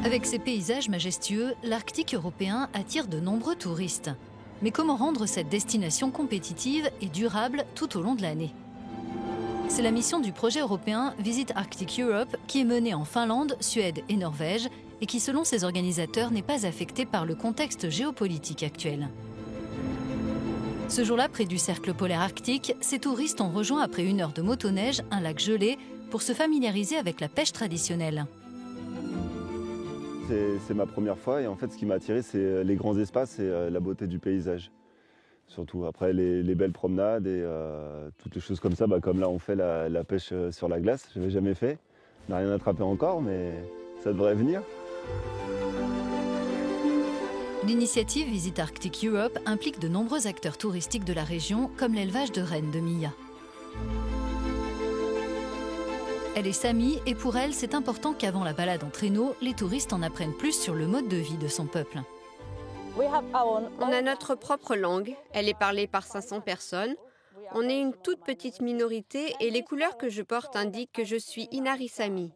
Avec ses paysages majestueux, l'Arctique européen attire de nombreux touristes. Mais comment rendre cette destination compétitive et durable tout au long de l'année? C'est la mission du projet européen Visit Arctic Europe qui est menée en Finlande, Suède et Norvège et qui, selon ses organisateurs, n'est pas affectée par le contexte géopolitique actuel. Ce jour-là, près du cercle polaire arctique, ces touristes ont rejoint après 1 heure de motoneige un lac gelé pour se familiariser avec la pêche traditionnelle. C'est ma première fois et en fait ce qui m'a attiré c'est les grands espaces et la beauté du paysage. Surtout après les belles promenades et toutes les choses comme ça, comme là on fait la pêche sur la glace, je n'avais jamais fait. On n'a rien attrapé encore mais ça devrait venir. L'initiative Visit Arctic Europe implique de nombreux acteurs touristiques de la région comme l'élevage de rennes de Mia. Elle est Sami et pour elle, c'est important qu'avant la balade en traîneau, les touristes en apprennent plus sur le mode de vie de son peuple. On a notre propre langue, elle est parlée par 500 personnes. On est une toute petite minorité et les couleurs que je porte indiquent que je suis Inari Sami.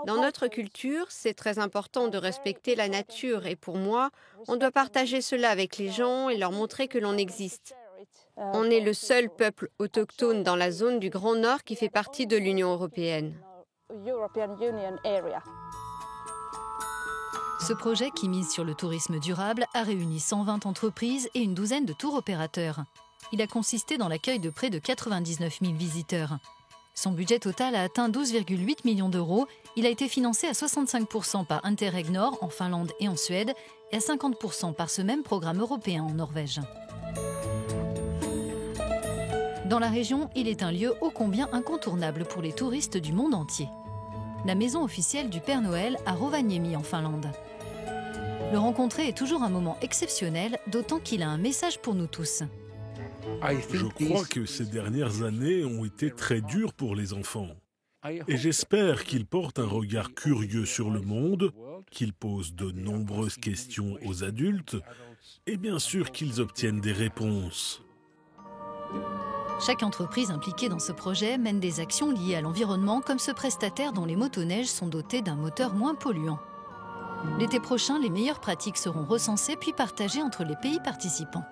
Dans notre culture, c'est très important de respecter la nature et pour moi, on doit partager cela avec les gens et leur montrer que l'on existe. On est le seul peuple autochtone dans la zone du Grand Nord qui fait partie de l'Union européenne. Ce projet, qui mise sur le tourisme durable, a réuni 120 entreprises et une douzaine de tours opérateurs. Il a consisté dans l'accueil de près de 99 000 visiteurs. Son budget total a atteint 12,8 millions d'euros. Il a été financé à 65% par Interreg Nord en Finlande et en Suède et à 50% par ce même programme européen en Norvège. Dans la région, il est un lieu ô combien incontournable pour les touristes du monde entier. La maison officielle du Père Noël à Rovaniemi en Finlande. Le rencontrer est toujours un moment exceptionnel, d'autant qu'il a un message pour nous tous. Je crois que ces dernières années ont été très dures pour les enfants. Et j'espère qu'ils portent un regard curieux sur le monde, qu'ils posent de nombreuses questions aux adultes et bien sûr qu'ils obtiennent des réponses. Chaque entreprise impliquée dans ce projet mène des actions liées à l'environnement comme ce prestataire dont les motoneiges sont dotés d'un moteur moins polluant. L'été prochain, les meilleures pratiques seront recensées puis partagées entre les pays participants.